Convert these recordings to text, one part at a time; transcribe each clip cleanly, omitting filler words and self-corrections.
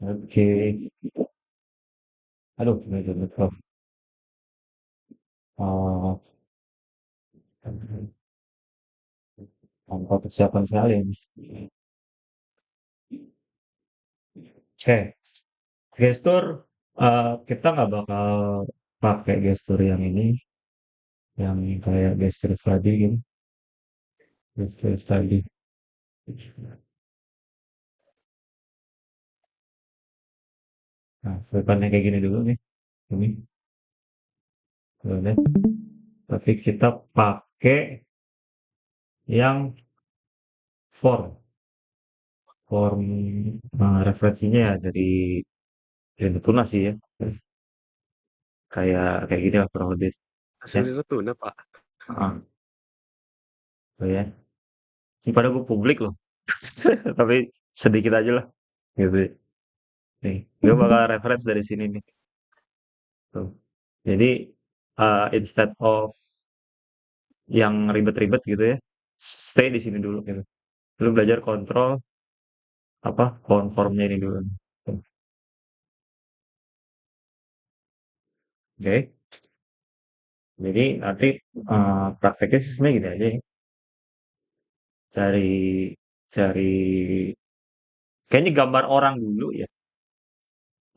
Oke. Aduh, bener-bener. Oh, tanpa persiapan sekali ini. Oke, gestur kita nggak bakal pakai gestur yang ini, yang kayak gestur tadi gitu, gestur tadi. Nah, depannya kayak gini dulu nih, ini, boleh. Tapi kita pakai yang form, form referensinya ya dari Natuna sih ya, kayak gitu lah kurang lebih. Ya, Asli Natuna, Pak. ah, oh ya. Pada gue publik loh, tapi sedikit aja lah, gitu. Nih, gue bakal reference dari sini nih. Tuh. Jadi instead of yang ribet-ribet gitu ya, stay di sini dulu gitu. Lu belajar kontrol apa konformnya ini dulu. Tuh. Oke. Jadi nanti prakteknya sih sebenarnya gini aja ya. Cari cari kayaknya gambar orang dulu ya.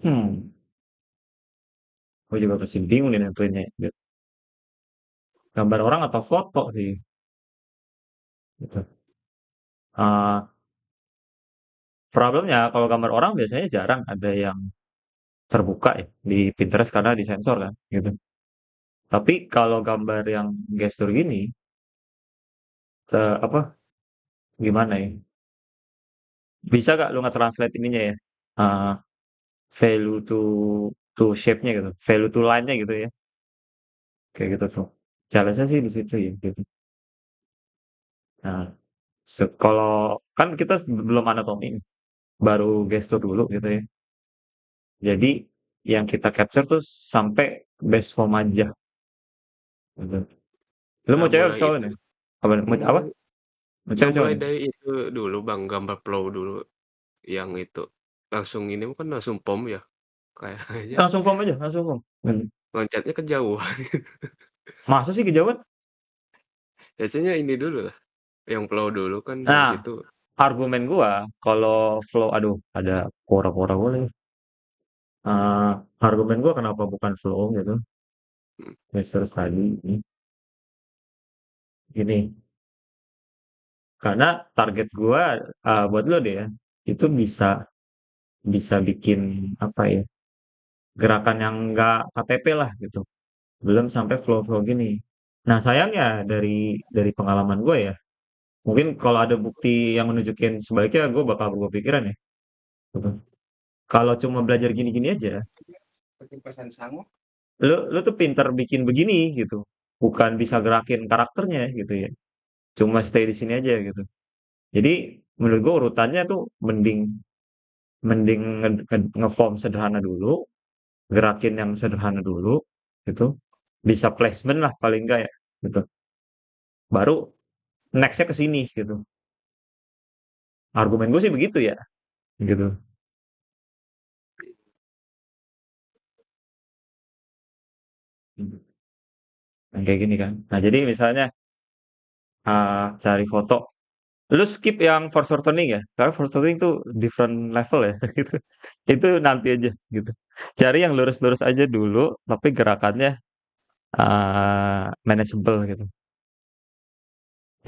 Hmm, gue juga masih bingung nih nentuinnya. Gitu. Gambar orang atau foto sih. Gitu. Eh, Problemnya kalau gambar orang biasanya jarang ada yang terbuka ya di Pinterest karena disensor kan gitu. Tapi kalau gambar yang gestur gini, apa gimana ya? Bisa gak lu nge-translate ininya ya? eh, Value to shape-nya gitu, value to line-nya gitu ya, kayak gitu tuh. Challenge-nya sih di situ ya gitu. Nah, kalau kan kita belum anatomi nih, baru gestur dulu gitu ya. Jadi yang kita capture tuh sampai base form aja gitu. Lu Nggak mau cewek apa mulai cowok itu nih? Apa? nggak Mau nggak cewek cowok mulai nih? dari itu dulu, Bang, gambar flow dulu yang itu. Langsung ini kan langsung pom ya, kayaknya Langsung form aja, langsung form. Hmm. loncatnya kejauhan. Masa sih kejauhan? Biasanya ini dulu lah, yang flow dulu kan habis Nah, itu argumen gua kalau flow, aduh, ada pora-pora gua lagi. Eh, Argumen gua kenapa bukan flow gitu? mhm, Mister tadi gini, karena target gua buat lo deh ya, itu bisa bisa bikin apa ya? Gerakan yang enggak KTP lah gitu. Belum sampai flow-flow gini. Nah, sayangnya dari pengalaman gue ya, mungkin kalau ada bukti yang menunjukin sebaliknya, gue bakal berubah pikiran ya. Gitu. Kalau cuma belajar gini-gini aja, lu tuh pinter bikin begini gitu, bukan bisa mhm, gerakin karakternya gitu ya. Cuma stay di sini aja gitu. Jadi menurut gue urutannya tuh mending mending ngeform sederhana dulu, gerakin yang sederhana dulu, gitu. Bisa placement lah paling enggak ya, gitu. Baru nextnya ke sini gitu. Argumen gue sih begitu ya, gitu. Yang kayak gini kan. Nah jadi misalnya cari foto, lu skip yang force turning ya, karena force turning tuh different level ya, gitu. Itu nanti aja gitu. Cari yang lurus-lurus aja dulu, tapi gerakannya manageable gitu.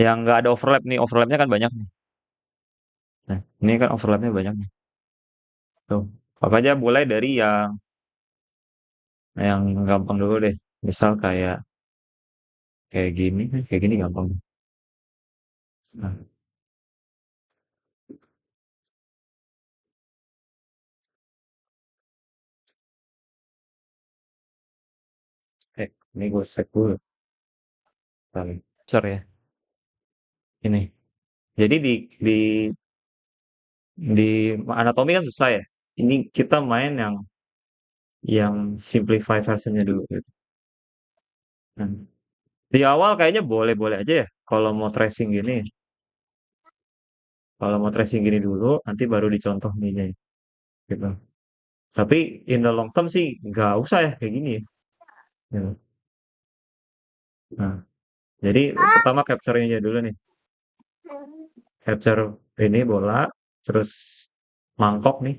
Yang nggak ada overlap nih, overlapnya kan banyak nih. Nah, ini kan overlapnya banyak nih. Tuh. Makanya mulai dari yang gampang dulu deh. Misal kayak kayak gini gampang. Nah, ini gue set dulu. Sorry ya. Ini. Jadi di anatomi kan susah ya. Ini kita main yang simplify versionnya dulu gitu. Nah, di awal kayaknya boleh-boleh aja ya. Kalau mau tracing gini, kalau mau tracing gini dulu, nanti baru dicontoh ininya. gitu. Tapi in the long term sih nggak usah ya kayak gini ya. Gitu. Nah, jadi pertama capture-nya dulu nih. Capture ini bola, terus mangkok nih.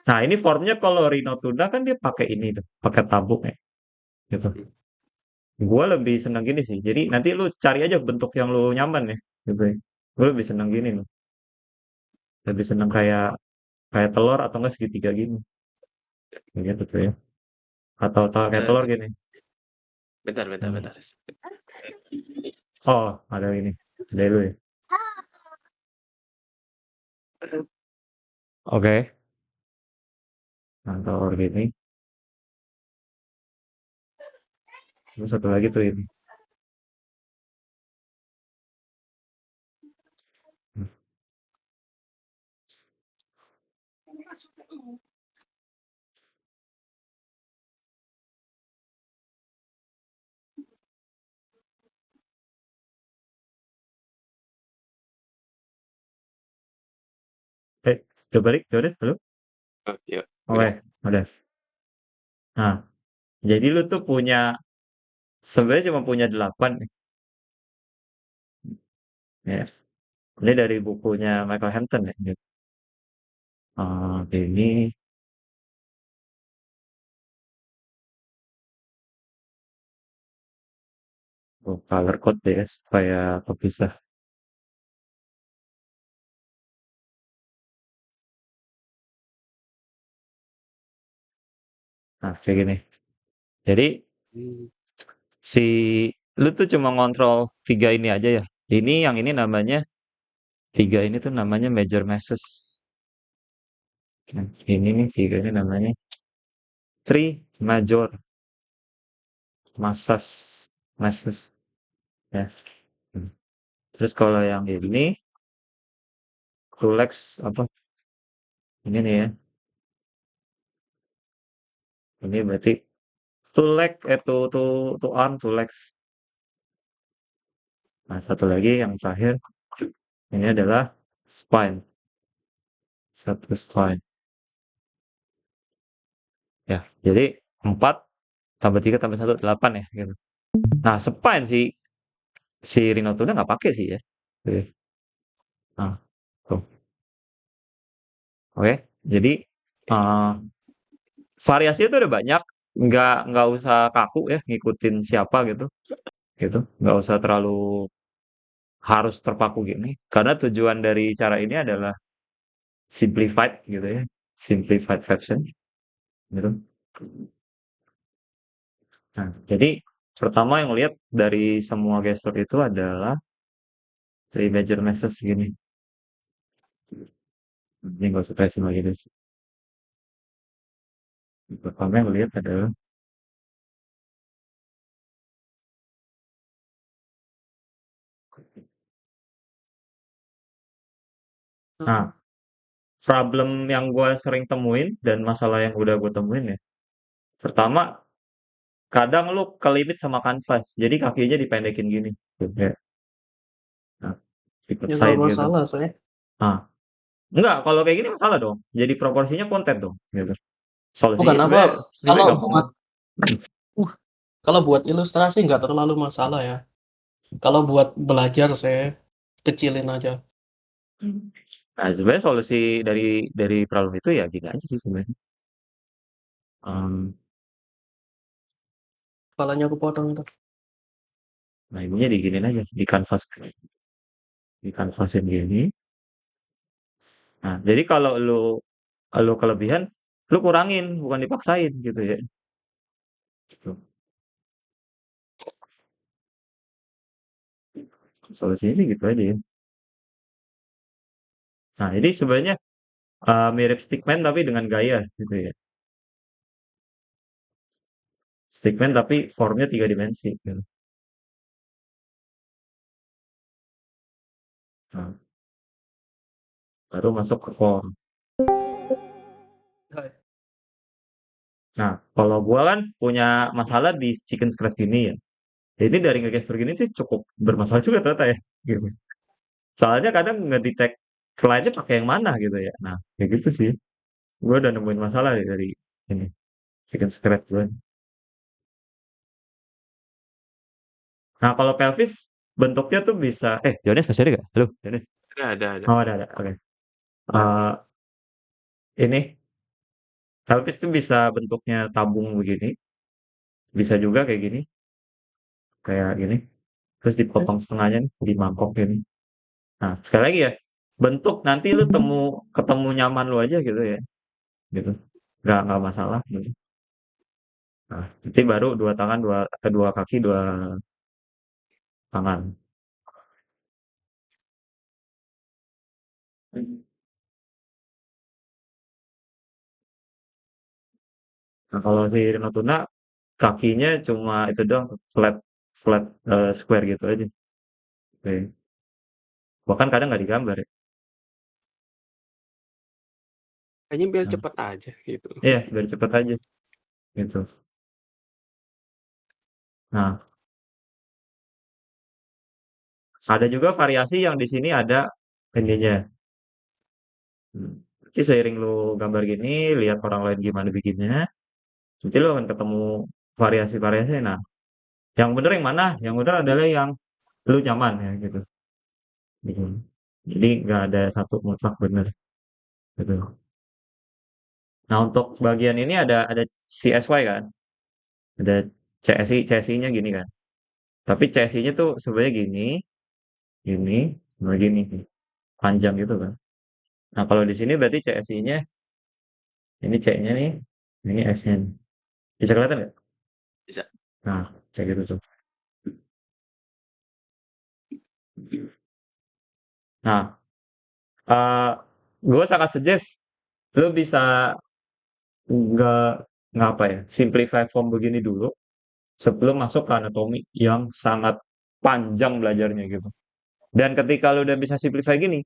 Nah, ini formnya kalau Rino Tuna kan dia pakai ini tuh, pakai tabuk ya, gitu. Mhm. Gue lebih seneng gini sih. Jadi nanti lu cari aja bentuk yang lu nyaman ya, gitu ya. Gue lebih seneng gini loh. Lebih seneng kayak kayak telur atau enggak segitiga gini, kayak gitu tuh ya. Atau kayak telur Eee, gini. bentar bentar Hmm. bentar. Oh, ada ini. Ada lu ya. Oke. Nah, telur gini. Terus satu lagi tuh ini. Hmm. Coba balik, udah, halo? Oh, iya, udah. Oke, udah. Nah, jadi lu tuh punya sebenarnya cuma punya 8 nih, ya. Ini dari bukunya Michael Hampton ya. Gitu. Ini color code ya supaya kepisah. Nah, kayak gini. Jadi Mmm, si lu tuh cuma ngontrol tiga ini aja ya. Ini yang ini namanya tiga ini tuh namanya major masses. Nah, ini nih tiga ini namanya three major masses masses ya. Hmm. Terus kalau yang ini two legs apa ini nih ya. Ini berarti two leg two arm two legs. Nah, satu lagi yang terakhir ini adalah spine. Satu spine. Ya, jadi 4 tambah 3 tambah satu 8 ya gitu. Nah, spine sih si Rino Tuna nggak pakai sih ya. Oke. Nah, tuh. Oke. Jadi oke. eh variasinya tuh udah banyak. Nggak usah kaku ya ngikutin siapa gitu. Gitu. Nggak usah terlalu harus terpaku gini. Karena tujuan dari cara ini adalah simplified gitu ya. Simplified version gitu. Nah, jadi pertama yang lihat dari semua gestur itu adalah three major masses gini. Ini nggak usah tracing lagi deh. Pertama yang lihat adalah, nah, problem yang gue sering temuin dan masalah yang udah gue temuin ya. Pertama, kadang lu kelimit sama kanvas, jadi kakinya dipendekin gini. Gitu ya. Nah, ikut Ya nggak side gitu. masalah saya. Nah, enggak, kalau kayak gini masalah dong. Jadi proporsinya konten dong. Gitu. Solusinya Bukan apa, sebenarnya kalau gampang buat banget. uh, kalau buat ilustrasi nggak terlalu masalah ya. Kalau buat belajar saya kecilin aja. Nah, sebenarnya solusi dari problem itu ya gini aja sih sebenarnya. Em, Kepalanya aku potong itu. nah, ininya diginin aja, di kanvasin gini. Nah, jadi kalau lu kelebihan, lu kurangin, bukan dipaksain gitu ya. Gitu. Solusinya sih gitu aja ya. Nah, ini sebenarnya mirip stickman tapi dengan gaya gitu ya. Stickman tapi formnya tiga dimensi. Gitu. Nah, baru masuk ke form. Hai. Nah, kalau gua kan punya masalah di chicken scratch gini ya. Jadi dari ngegestur gini tuh cukup bermasalah juga ternyata ya. Gitu. Soalnya kadang ngedetect client-nya pakai yang mana gitu ya. Nah, kayak gitu sih. Gue udah nemuin masalah ya dari ini chicken scratch gue. Nah kalau pelvis bentuknya tuh bisa Jones masih ada gak? Halo Jones? Ada. Oh ada, oke. Eh, ini pelvis tuh bisa bentuknya tabung begini, bisa juga kayak gini, terus dipotong setengahnya nih, di mangkok gini. Nah sekali lagi ya, bentuk nanti lu ketemu nyaman lu aja gitu ya, gitu. Nggak masalah gitu. Nah, nanti baru dua tangan, dua kaki, dua tangan. Nah, kalau si Rino Tuna kakinya cuma itu doang, flat flat square gitu aja. Oke. Bahkan kadang nggak digambar ya. Kayaknya biar Nah, cepet aja gitu. iya biar cepet aja gitu. Nah, ada juga variasi yang di sini ada ininya. Nanti seiring lu gambar gini, lihat orang lain gimana bikinnya, nanti lu akan ketemu variasi-variasi. Nah, yang bener yang mana? Yang bener adalah yang lu nyaman ya gitu. Gitu. Jadi nggak ada satu mutlak bener gitu. Nah, untuk bagian ini ada CSY kan, ada CSI-nya gini kan. Tapi CSI-nya tuh sebenarnya gini, sama gini, panjang gitu kan. Nah, kalau di sini berarti CSI-nya ini C-nya nih, ini S-nya nih. Bisa kelihatan nggak? Bisa. Nah, kayak gitu tuh. Nah, eh gue sangat suggest lu bisa nggak nggak apa ya, simplify form begini dulu sebelum masuk ke anatomi yang sangat panjang belajarnya gitu. Dan ketika lu udah bisa simplify gini,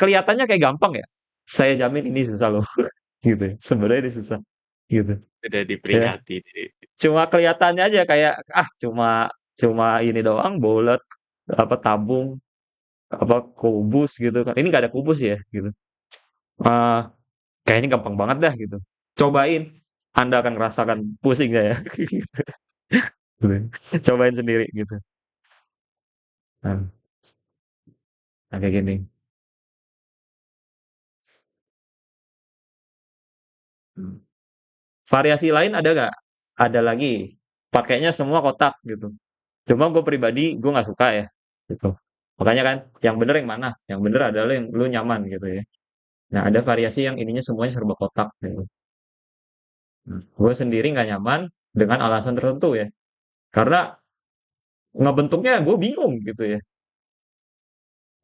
kelihatannya kayak gampang ya. Saya jamin ini susah loh, gitu ya. Sebenarnya ini susah, gitu. Udah Ya, diperingati. cuma kelihatannya aja kayak cuma cuma ini doang, bulat, apa tabung, apa kubus gitu kan. Ini nggak ada kubus ya, gitu. Eh kayaknya gampang banget dah gitu. Cobain, Anda akan merasakan pusingnya ya. Cobain sendiri gitu. Nah, kayak gini. Hmm. Variasi lain ada nggak? Ada lagi. Pakainya semua kotak gitu. Cuma gue pribadi gue nggak suka ya. Gitu. Makanya kan yang bener yang mana? Yang bener adalah yang lu nyaman gitu ya. Nah ada variasi yang ininya semuanya serba kotak gitu. Gue sendiri nggak nyaman dengan alasan tertentu ya. Karena ngebentuknya gue bingung gitu ya.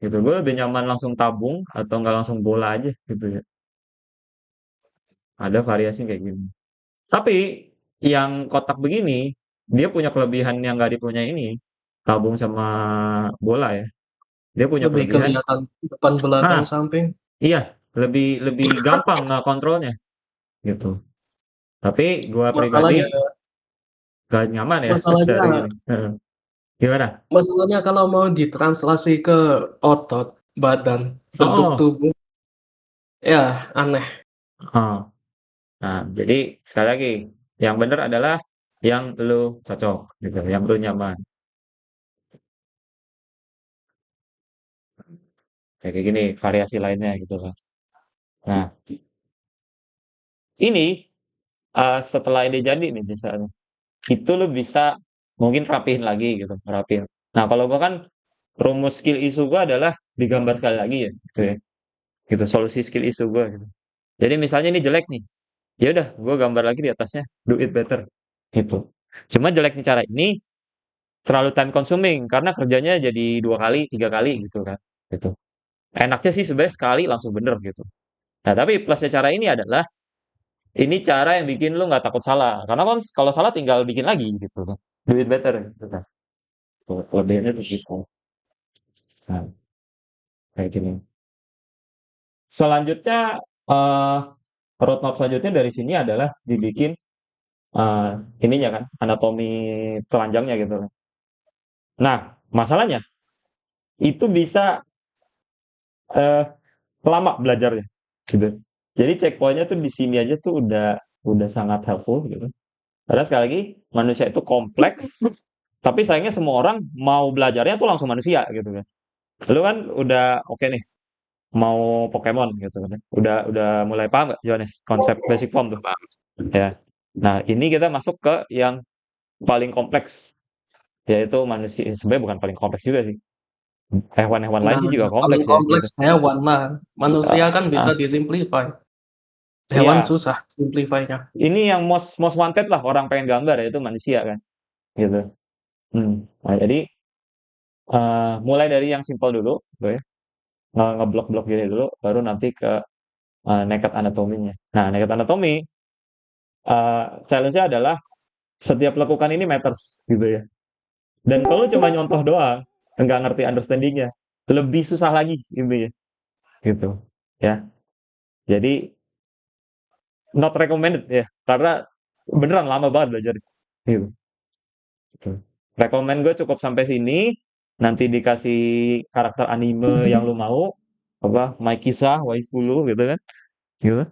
Gitu. Gue lebih nyaman langsung tabung atau nggak langsung bola aja gitu ya. Ada variasi kayak gini. Tapi yang kotak begini, dia punya kelebihan yang nggak dipunya ini. Tabung sama bola ya. Dia punya Lebih kelebihan. kelihatan depan, belakang, Nah, samping. iya, lebih lebih gampang nggak kontrolnya gitu. Tapi gua pribadi Masalahnya gak nyaman ya masalahnya dari ini. Heeh. Gimana? masalahnya kalau mau ditranslasi ke otot, badan, bentuk Oh, tubuh, ya aneh. oh. Nah, jadi sekali lagi, yang benar adalah yang lu cocok gitu, yang lu nyaman. Kayak gini variasi lainnya gitu kan. Nah, ini setelah ini jadi nih misalnya, itu lu bisa mungkin rapihin lagi gitu, rapihin. Nah, kalau gua kan rumus skill issue gua adalah digambar sekali lagi ya, gitu ya. Gitu solusi skill issue gua gitu. Jadi misalnya ini jelek nih, ya udah gua gambar lagi di atasnya, do it better gitu. Cuma jeleknya cara ini terlalu time consuming karena kerjanya jadi 2 kali, 3 kali gitu kan. Gitu. Enaknya sih sebenarnya sekali langsung bener gitu. Nah, tapi plusnya cara ini adalah ini cara yang bikin lu nggak takut salah. Karena kan kalau salah tinggal bikin lagi gitu kan. Do it better gitu kan. Tuh, kelebihannya tuh gitu. Nah, kayak gini. Selanjutnya, eh roadmap selanjutnya dari sini adalah dibikin eh ininya kan, anatomi telanjangnya gitu kan. Nah, masalahnya itu bisa eh lama belajarnya gitu. Jadi checkpoint-nya tuh di sini aja tuh udah sangat helpful gitu. Karena sekali lagi manusia itu kompleks, tapi sayangnya semua orang mau belajarnya tuh langsung manusia gitu kan. Lu kan udah oke nih, mau Pokemon gitu kan. Udah mulai paham nggak Johannes konsep basic form tuh? Paham. Ya. Nah, ini kita masuk ke yang paling kompleks, yaitu manusia. Sebenarnya bukan paling kompleks juga sih. Hewan-hewan lain Nah, sih juga paling kompleks ya gitu. kompleks hewan lah. Manusia kan bisa Ah, disimplify. Hewan iya, susah simplify-nya. ini yang most wanted lah orang pengen gambar yaitu manusia kan, gitu. Nah, jadi mulai dari yang simpel dulu, gitu ya. Ngeblok-blok gini dulu, baru nanti ke naked anatominya. Nah, naked anatomy challenge-nya adalah setiap lekukan ini matters gitu ya. Dan kalau lu cuma nyontoh doang, nggak ngerti understanding-nya, lebih susah lagi gitu ya. Gitu. Ya. Jadi not recommended ya, karena beneran lama banget belajar. Gitu. Gitu. Rekomen gue cukup sampai sini, nanti dikasih karakter anime yang lu mau, apa, My Kisah, waifu lu gitu kan. Gitu.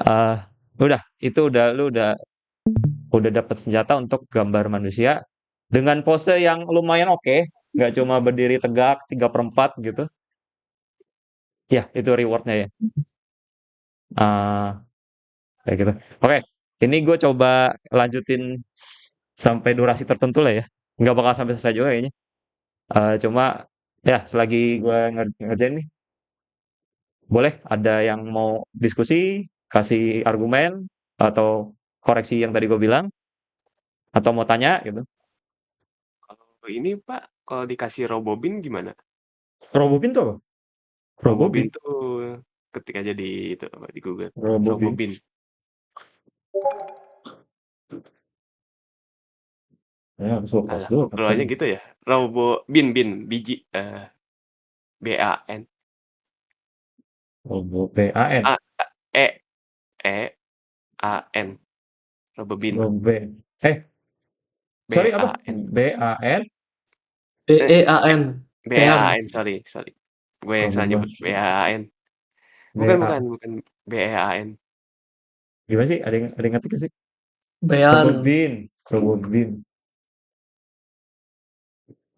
Eh, udah, itu lu udah dapat senjata untuk gambar manusia dengan pose yang lumayan oke, nggak cuma berdiri tegak 3/4 gitu. Ya, itu rewardnya ya. Eh, kayak gitu. Oke, ini gue coba lanjutin sampai durasi tertentu lah ya. Nggak bakal sampai selesai juga kayaknya. Cuma ya selagi gue ngerjain nih, boleh ada yang mau diskusi, kasih argumen atau koreksi yang tadi gue bilang, atau mau tanya gitu. Kalau ini Pak, kalau dikasih Robobin gimana? Robobin tuh apa? Robobin Robobin, tuh ketik aja di itu apa di Google. Robobin. Robobin. Ya, aku suka pause Alah, dulu kok kan tadi. keluarnya gitu ya? Bin biji BAN. Robo PAN, A E E A N. Robobin. Robe. Sorry apa? BAN. BAN, Eh BEAN. Bean. BAN, sorry. Gue yang salah Robobin, nyebut BAN. BA. Bukan BEAN. Gimana sih? Ada yang ngerti gak sih? Bean. Robobin, Robobin.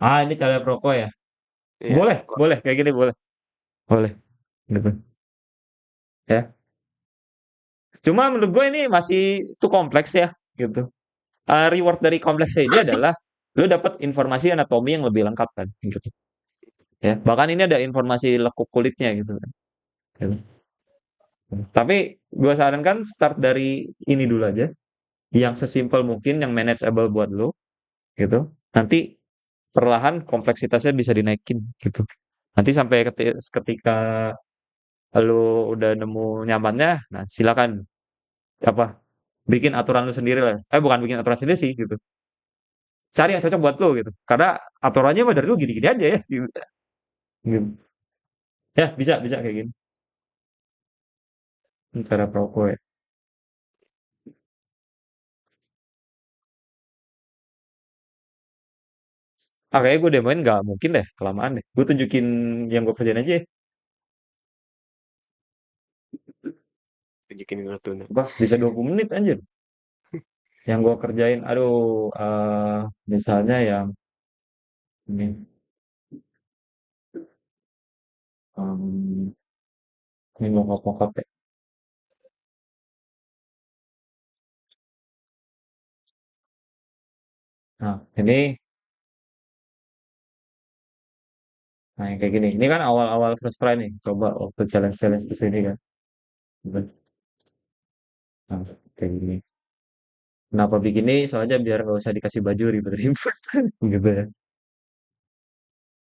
Ini cara perokok ya? Iya, Boleh, kok boleh kayak gini boleh, boleh. Gitu. Ya. Cuma menurut gue ini masih too kompleks ya, gitu. Reward dari kompleksnya ini adalah lu dapat informasi anatomi yang lebih lengkap kan, gitu. Ya, bahkan ini ada informasi lekuk kulitnya gitu kan. Gitu. Tapi gue sarankan start dari ini dulu aja, yang sesimpel mungkin, yang manageable buat lu, gitu. Nanti perlahan kompleksitasnya bisa dinaikin, gitu. Nanti sampai ketika lu udah nemu nyamannya, nah silakan apa bikin aturan lu sendiri lah. Bukan bikin aturan sendiri sih, gitu. Cari yang cocok buat lu gitu. Karena aturannya mah dari lu gini-gini aja ya, gitu. Gitu. Ya, bisa bisa kayak gini. Cara perokok ya. Kayaknya gue demoin nggak mungkin deh, kelamaan deh. Gue tunjukin yang gue kerjain aja ya. tunjukin kartunya. Apa, bisa 20 menit anjir. Yang gue kerjain, aduh, misalnya yang ini, em, ini mokap-mokap ya. Nah, yang kayak gini. Ini kan awal-awal first try nih. Coba waktu challenge-challenge ke sini kan. Nah, kayak gini. Kenapa bikin ini? Soalnya biar nggak usah dikasih baju ribet-ribet. Gitu ya.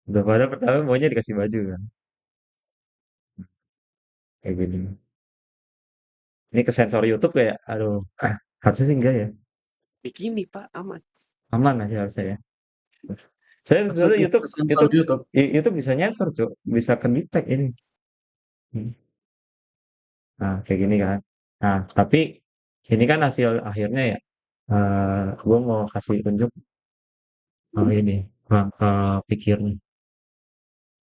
Daripada pertama maunya dikasih baju kan. Kayak gini. Ini ke sensor YouTube kayak, aduh, harusnya sih enggak ya. Bikini Pak, aman. Aman aja harusnya ya. Saya sebenarnya Maksudnya YouTube, sensor YouTube, YouTube. YouTube bisa nyensor, Cuk. Bisa ke detect ini. Hmm. Nah, kayak gini kan. Nah, tapi ini kan hasil akhirnya ya. Gue mau kasih tunjuk ini rangka pikirnya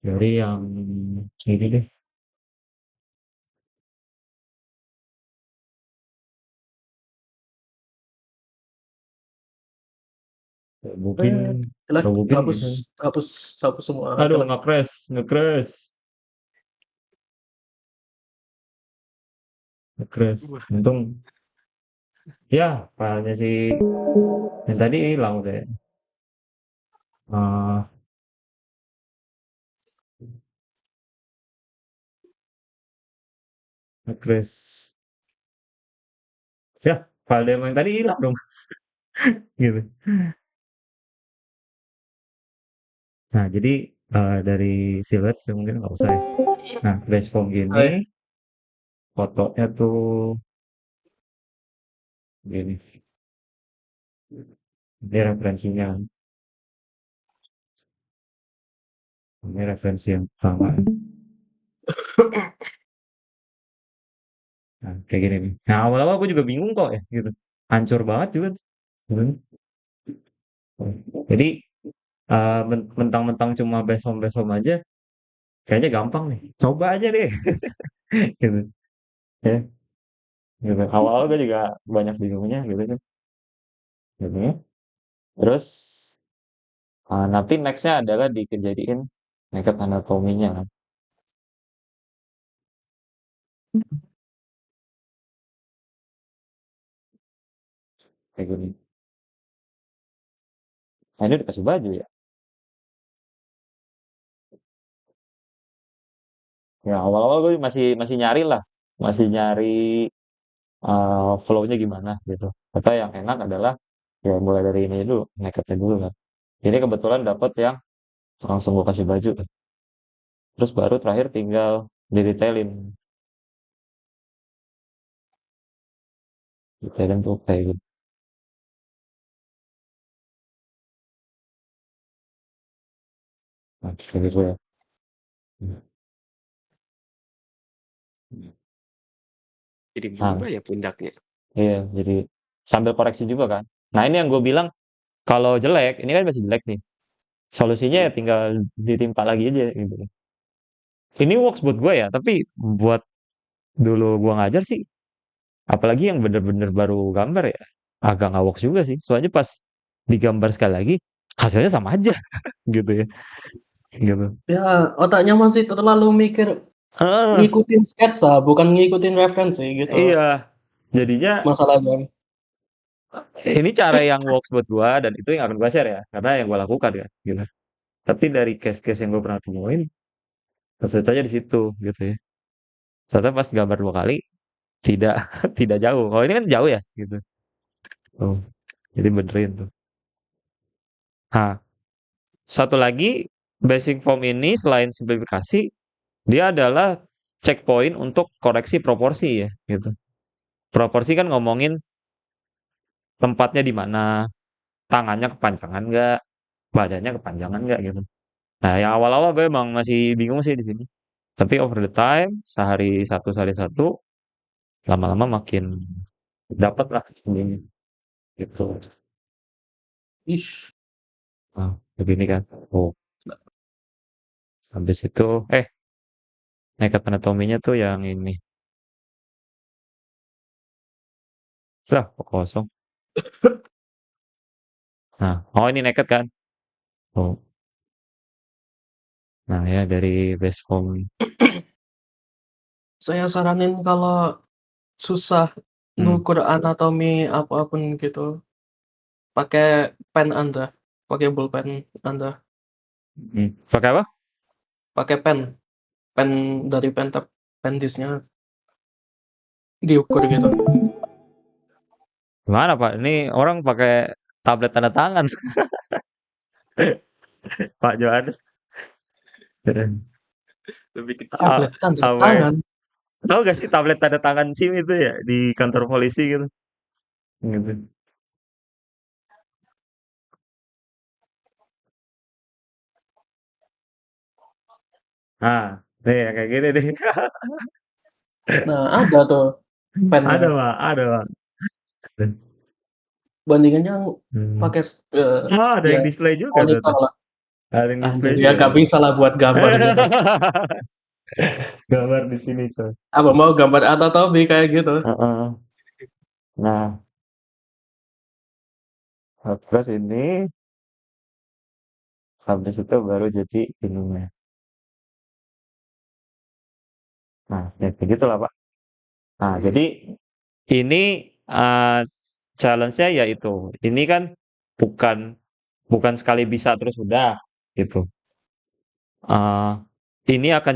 dari yang ini deh. Bupin, Jelek, kalau Bupin hapus gitu. hapus hapus semua Aduh, jelek. nge-crash. Wah, Untung, ya, filenya sih yang tadi hilang udah ya. Eh, nge-crash. Ya, file demo yang tadi hilang dong, gitu. Nah, jadi dari Silhouette sih mungkin nggak usah ya. Nah, base form Oh, gini, ya. fotonya tuh gini. Ini referensinya. Ini referensi yang pertama. Nah, kayak gini nih. Nah, awal-awal aku juga bingung kok ya, gitu. Hancur banget juga. Hmm. Jadi, mentang-mentang cuma base home aja, kayaknya gampang nih. Coba aja deh, gitu. Ya, gitu. Awal-awal gue juga banyak bingungnya, gitu kan. Gitu ya. Terus, nanti nextnya adalah dikejadiin naked anatominya kan. Kayak gini. Nah, ini udah kasih baju ya. Ya, awal-awal gue masih masih nyari lah. Masih nyari flow-nya gimana gitu. Atau yang enak adalah ya mulai dari ini dulu, nakednya dulu kan. Ini kebetulan dapat yang langsung gue kasih baju kan. Terus baru terakhir tinggal didetailin. Detailin tuh kayak gitu. Nah, kayak gitu ya. jadi Nah, berubah ya pundaknya. iya, jadi sambil koreksi juga kan. Nah, ini yang gue bilang kalau jelek, ini kan masih jelek nih. Solusinya ya Hmm. tinggal ditimpa lagi aja gitu. Ini works buat gue ya, tapi buat dulu gue ngajar sih, apalagi yang bener-bener baru gambar ya, agak nggak works juga sih. Soalnya pas digambar sekali lagi, hasilnya sama aja gitu ya. Gitu. Ya, otaknya masih terlalu mikir Heeh, ngikutin sketsa, bukan ngikutin referensi gitu iya. Jadinya masalahnya. ini cara yang works buat gua dan itu yang akan gua share ya, karena yang gua lakukan ya, gitu. Tapi dari case-case yang gua pernah temuin, kesulitannya di situ gitu ya. Ternyata pas gambar 2 kali tidak tidak jauh. Kalau ini kan jauh ya, gitu. Oh, jadi benerin tuh. Nah, satu lagi basic form ini selain simplifikasi, dia adalah checkpoint untuk koreksi proporsi ya, gitu. Proporsi kan ngomongin tempatnya di mana, tangannya kepanjangan nggak, badannya kepanjangan nggak gitu. Nah, yang awal-awal gue emang masih bingung sih di sini. Tapi over the time, sehari satu, lama-lama makin dapat lah ini gitu. Ish. Nah, begini kan. Oh, habis itu, naked anatominya tuh yang ini. Lah, kok kosong. Nah, oh ini naked kan? Oh, nah ya dari base form. Saya saranin kalau susah Hmm. ngukur anatomi apapun gitu, pakai pen Anda, pakai pulpen Anda, Pakai apa? pakai pen, pen dari pentab, pen disknya diukur gitu. Gimana Pak? Ini orang pakai tablet tanda tangan, Pak Johannes. Lebih kecil. Ah, Tablet tanda apa ya? tangan. Tahu gak sih tablet tanda tangan SIM itu ya di kantor polisi gitu? Gitu. Nah, nih yang kayak gini nih. Nah, ada tuh pennya. Ada Pak, ada Pak. Bandingannya Hmm. pakai Oh, ada ya yang display juga monitor ternyata. lah. Ada yang Anjir, display ya juga nggak ternyata. bisa lah buat gambar gitu. Gambar di sini coy. Apa mau gambar anatomi kayak gitu? Heeh. Nah, terus ini. habis itu baru jadi ininya. Nah, ya kayak gitulah, Pak. Nah, Hmm. jadi ini, challenge-nya yaitu, ini kan bukan bukan sekali bisa terus udah, gitu. Eee, ini akan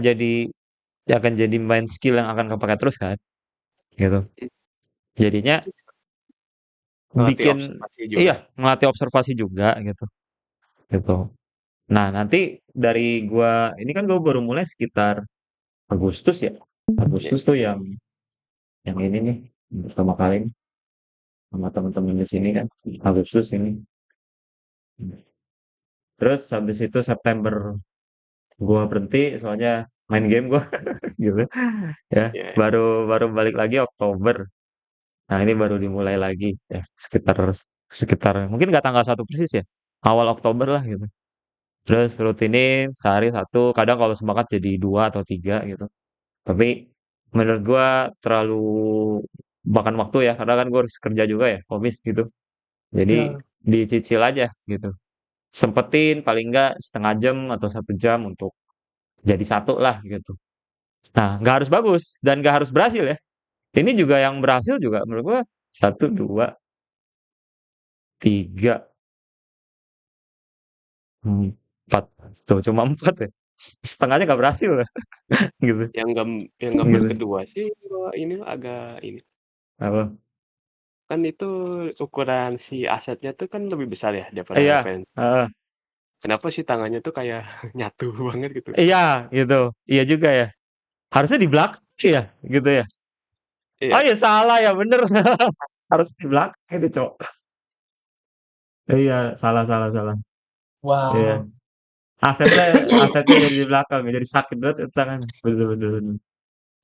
jadi main skill yang akan kepakai terus kan, gitu. Jadinya Ngelatih bikin observasi juga. iya, ngelatih observasi juga gitu, gitu. Nah, nanti dari ini kan gua baru mulai sekitar Agustus ya. Ya. Agustus tuh yang ini nih, pertama kali nih sama teman-teman di sini kan, Agustus ini. Terus habis itu September gua berhenti soalnya main game gua gitu ya. Ya. Baru baru balik lagi Oktober. Nah, ini baru dimulai lagi ya sekitar sekitar mungkin nggak tanggal 1 persis ya. Awal Oktober lah gitu. Terus rutinin sehari satu, kadang kalau semangat jadi 2 atau 3 gitu. Tapi menurut gua terlalu makan waktu ya, karena kan gua harus kerja juga ya, komis gitu. Jadi Ya. dicicil aja gitu. Sempetin paling enggak setengah jam atau 1 jam untuk jadi satu lah gitu. Nah, nggak harus bagus dan nggak harus berhasil ya. Ini juga yang berhasil juga menurut gua 1, 2, 3, 4. Tuh cuma 4 ya. Setengahnya nggak berhasil lah gitu. Yang gambar Gitu. kedua sih ini agak ini. Apa? Kan itu ukuran si asetnya tuh kan lebih besar ya daripada Iya, referensi. heeh. Kenapa sih tangannya tuh kayak nyatu banget gitu? Iya gitu. Iya juga ya. Harusnya di belakang ya, gitu ya. Oh Iya. ya salah ya, bener. Harus di belakang itu, Cok. Iya, salah salah salah. Iya. Wow. Asetnya asetnya jadi di belakang, jadi sakit banget itu tangan. Bener bener bener.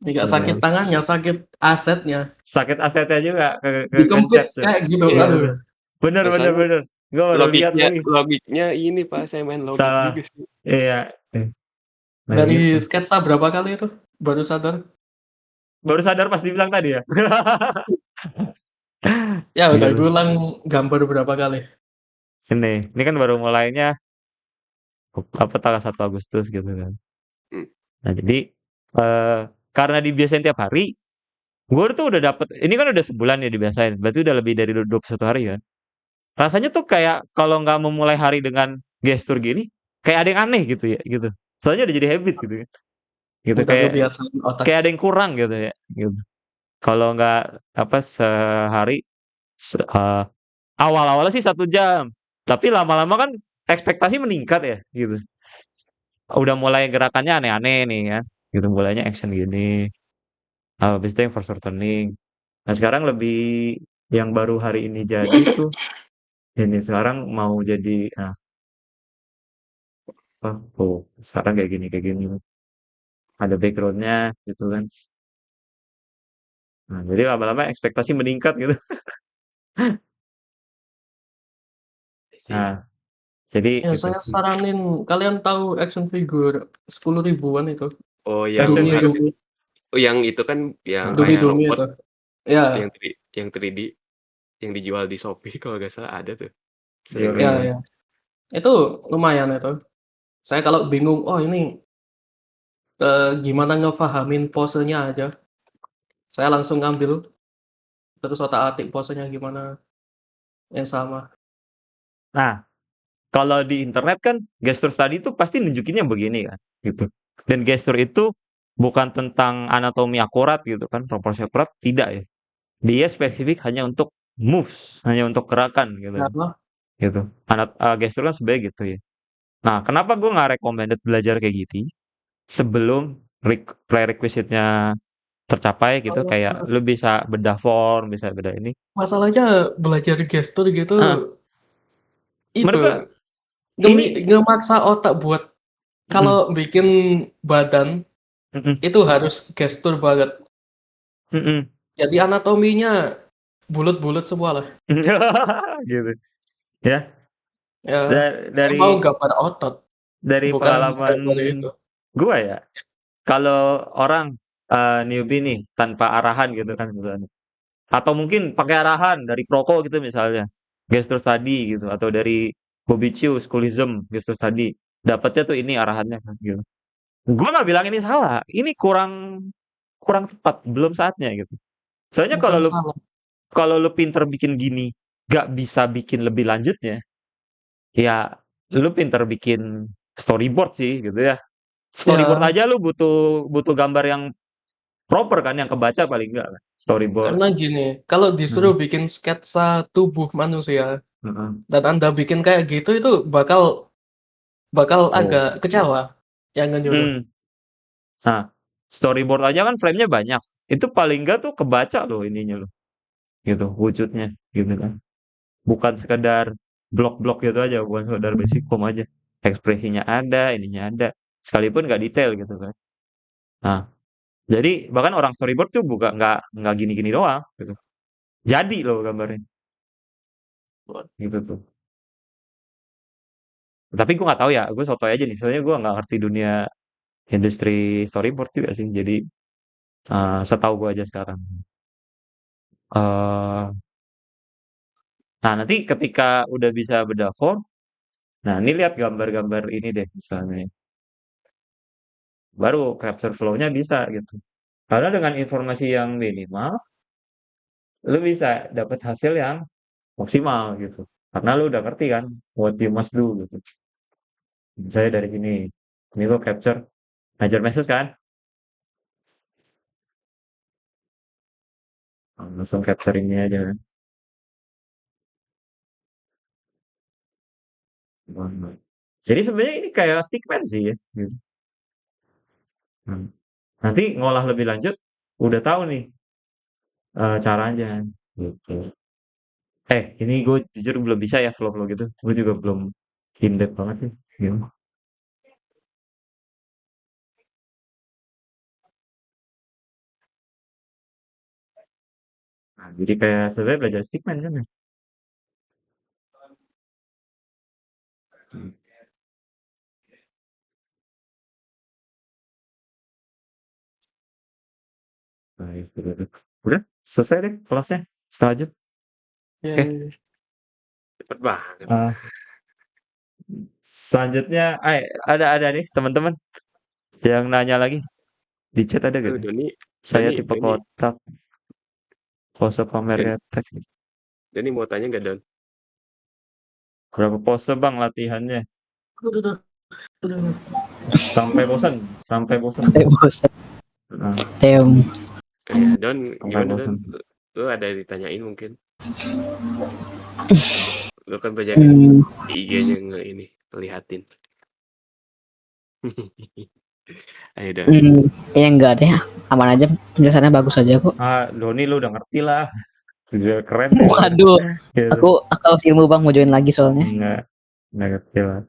Nggak sakit Bener. tangannya, sakit asetnya. Sakit asetnya juga Dikempit kencet, Cok. kayak gitu, Iya aduh. bener. Bener bener Soalnya bener. Gua baru lihat lagi. logiknya ini Pak, saya main logik Salah. juga sih. Iya. Nah Dari gitu. sketsa berapa kali itu? Baru sadar? Baru sadar pas dibilang tadi ya. Ya udah Gitu. diulang gambar berapa kali? Ini kan baru mulainya apa tanggal 1 Agustus gitu kan. Hmm. Nah, jadi karena dibiasain tiap hari, gue tuh udah dapet ini kan udah sebulan ya dibiasain, berarti udah lebih dari 21 hari kan. Rasanya tuh kayak kalau nggak memulai hari dengan gestur gini, kayak ada yang aneh gitu ya, gitu. Soalnya udah jadi habit gitu kan. Gitu Udah kebiasaan otak. kayak ada yang kurang gitu ya, gitu. Kalau nggak apa sehari awal-awalnya sih 1 jam, tapi lama-lama kan ekspektasi meningkat ya, gitu. Udah mulai gerakannya aneh-aneh nih kan, gitu mulainya action gini, habis itu yang first turning. Nah sekarang lebih yang baru hari ini jadi tuh, ini sekarang mau jadi, nah apa, tuh sekarang kayak gini, ada backgroundnya gitu kan. Nah jadi lama-lama ekspektasi meningkat gitu. Sih. Nah jadi Ya gitu. saya saranin kalian tahu action figure 10 ribuan itu? Oh Action yang figure, harus Dumi-dumi. yang itu kan yang heeh. kayak Dumi-dumi robot itu. Ya, yang 3D yang dijual di Shopee kalau nggak salah ada tuh. Iya Sering ya, lihat. iya. ya. Itu lumayan itu. Saya kalau bingung, oh ini gimana ngefahamin posenya aja. Saya langsung ngambil, terus otak-atik posenya gimana yang sama. Nah kalau di internet kan gestur tadi itu pasti nunjukinnya begini kan, gitu. Dan gestur itu bukan tentang anatomi akurat gitu kan, proporsi akurat, tidak ya. Dia spesifik hanya untuk moves, hanya untuk gerakan gitu, Kenapa? gitu. Gestur kan sebenarnya gitu ya. Nah, kenapa gue nggak recommended belajar kayak gitu sebelum prerequisite-nya tercapai gitu, kayak lu bisa bedah form, bisa bedah ini. Masalahnya belajar gestur gitu, Heeh, menurut itu gue ini ngemaksa otak buat mhm, kalau bikin badan mhm, itu harus gestur banget. mhm. Jadi anatominya bulat-bulat semua lah. Gitu, ya. Ya, saya mau Dari gambar otot, bukan pengalaman gambar itu. gua ya, kalau orang, newbie nih tanpa arahan gitu kan misalnya, atau mungkin pakai arahan dari proko gitu misalnya, gestur tadi gitu atau dari Bobby Chiu, Schoolism, gitu tadi. Dapatnya tuh ini arahannya kan, gitu. Gue nggak bilang ini salah, ini kurang kurang tepat, belum saatnya gitu. Soalnya Bukan salah. kalau lu pinter bikin gini, gak bisa bikin lebih lanjutnya, ya lu pinter bikin storyboard sih gitu ya. Storyboard Ya, aja lu butuh butuh gambar yang proper kan, yang kebaca paling enggak lah. Storyboard. karena gini, kalau Hmm. disuruh bikin sketsa tubuh manusia Heeh. dan Anda bikin kayak gitu itu bakal Oh. agak kecewa yang nyuruh. Hmm. Nah, storyboard aja kan frame-nya banyak. Itu paling enggak tuh kebaca loh ininya loh. Gitu, wujudnya gitu kan. Bukan sekedar blok-blok gitu aja, bukan sekedar basic form aja. Ekspresinya ada, ininya ada. Sekalipun nggak detail gitu kan. Nah, jadi bahkan orang storyboard tuh bukan nggak gini-gini doang gitu. Jadi loh gambarnya gitu tuh. Tapi gue nggak tahu ya, gue sotoy aja nih. Soalnya gue nggak ngerti dunia industri storyboard juga sih. Jadi setahu gue aja sekarang. eh nah nanti ketika udah bisa beda form, nah ini lihat gambar-gambar ini deh misalnya. Baru capture flow-nya bisa gitu. Karena dengan informasi yang minimal, lu bisa dapat hasil yang maksimal gitu. Karena lu udah ngerti kan what you must do gitu. Misalnya dari ini lo capture major message kan, langsung capture ini aja kan. Jadi sebenarnya ini kayak stickman sih ya. Gitu. Hmm. Nanti ngolah lebih lanjut, udah tahu nih caranya gitu. Ini gue jujur belum bisa ya flow-flow gitu. Gue juga belum in-depth banget sih. Gitu. Nah, jadi kayak sebenarnya belajar stickman kan ya. Hmm. Nah, itu. Udah, selesai deh kelasnya. Setengah jam. Ya, Oke. Cepet banget. Selanjutnya, ada nih teman-teman yang nanya lagi di chat ada Tuh, gitu. Doni, Saya Doni, tipe Doni, kotak, pose pamer Doni, retek. Doni mau tanya nggak Don? Berapa pose bang latihannya? udah, udah. Sampai bosan, sampai bosan. Sampai bosan. Nah, Tem. Don, sampai gimana Don? bosan. Lu ada yang ditanyain mungkin? Lu kan banyak Hmm, IG-nya ini lihatin. Ayo Don. kayaknya enggak deh. Aman aja, penjelasannya bagus aja kok. Doni lu udah ngerti lah. Udah keren. Waduh, Gitu. aku haus ilmu bang mau join lagi soalnya. Nggak ngerti lah.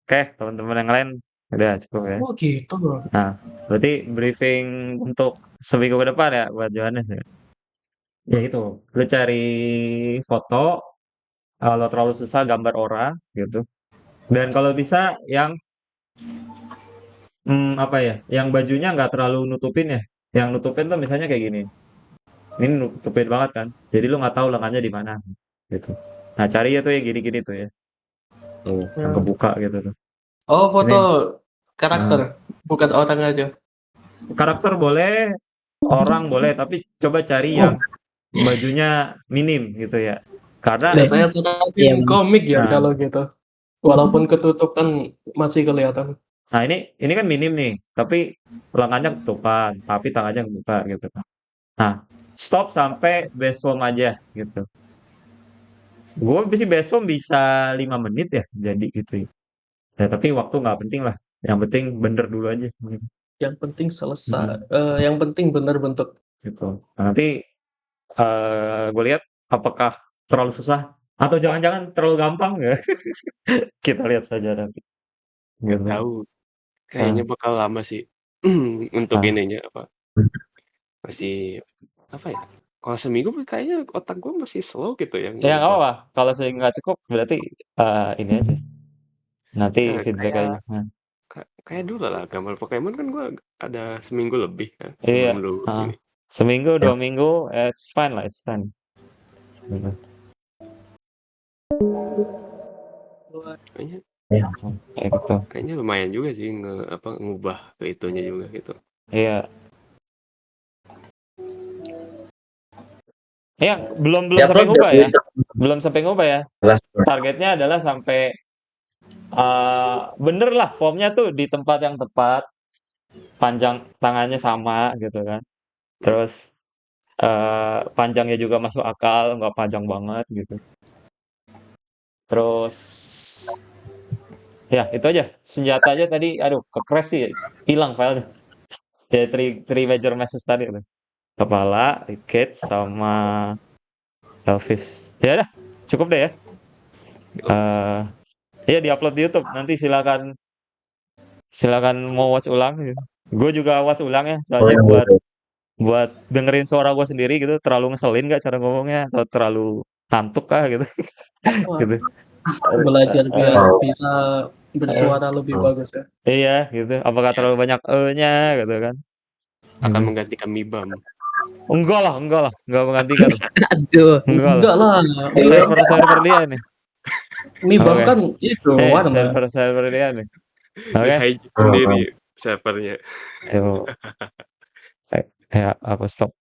Oke, teman-teman yang lain udah cukup ya. Oh gitu loh. Nah, berarti briefing untuk seminggu ke depan ya buat Johannes ya. Ya itu, lu cari foto, kalau terlalu susah gambar orang gitu. Dan kalau bisa yang apa ya, yang bajunya nggak terlalu nutupin ya. Yang nutupin tuh misalnya kayak gini. Ini nutupin banget kan. Jadi lu nggak tahu lengannya di mana gitu. Nah, cari ya tuh yang gini-gini tuh ya. Tuh, yang Ya. kebuka gitu tuh. Oh, foto Ini karakter, bukan orang aja. karakter boleh, orang boleh, tapi coba cari yang bajunya minim gitu ya. Karena Ya, Deh, saya iya saranin bang. komik ya nah, kalau gitu. Walaupun ketutup kan masih kelihatan. nah ini kan minim nih, tapi lengannya ketutupan, tapi tangannya kebuka gitu kan. Nah, stop sampai base form aja gitu. Gue sih base form bisa 5 menit ya jadi gitu ya. Ya, tapi waktu nggak penting lah. Yang penting bener dulu aja gitu. Yang penting selesai. Mm-mm, Yang penting benar bentuk. gitu. Nah, nanti gue lihat apakah terlalu susah atau jangan-jangan terlalu gampang ya. Kita lihat saja nanti. Nggak Gitu. tahu. Nah, Kayaknya bakal lama sih. Untuk nah. ininya apa? Masih apa ya? Kalau seminggu kayaknya otak gue masih slow gitu yang Ya nggak ngubah. apa-apa. Kalau saya nggak cukup berarti ini aja. Nanti Nah, feedback kayak aja. Nah, kayak dulu lah gambar Pokemon kan gue ada seminggu lebih kan iya. sebelum lu ini. Seminggu, 2 minggu, it's fine lah, it's fine. Gitu. Kayaknya Kayak gitu. kayaknya lumayan juga sih ngubah ke itunya juga gitu. Iya. Iya, belum Ya sampai upload ngubah ya. Twitter. Belum sampai ngubah ya. Jelas. Targetnya adalah sampai bener lah formnya tuh di tempat yang tepat, panjang tangannya sama gitu kan. Terus panjangnya juga masuk akal, nggak panjang banget gitu. Terus ya itu aja. Senjata aja tadi, aduh ke-crash sih, hilang filenya. Ya three major masses tadi tuh. Kepala, ribcage, sama pelvis. Ya udah, cukup deh ya. Ya di-upload di YouTube. Nanti silakan mau watch ulang gitu. Gue juga watch ulang ya, soalnya buat dengerin suara gue sendiri gitu. Terlalu ngeselin gak cara ngomongnya atau terlalu ngantuk kah gitu. Wah, Gitu. belajar biar Oh. bisa bersuara lebih bagus ya. Iya gitu. Apakah terlalu banyak e-nya gitu kan? Akan menggantikan Mibam. Enggak lah, enggak menggantikan. Aduh. Enggak lah. Server dia nih. Mibam Oke. kan itu warna. Server dia nih. Oke. Di-hijack sendiri servernya. Ayo. Ya, aku stop.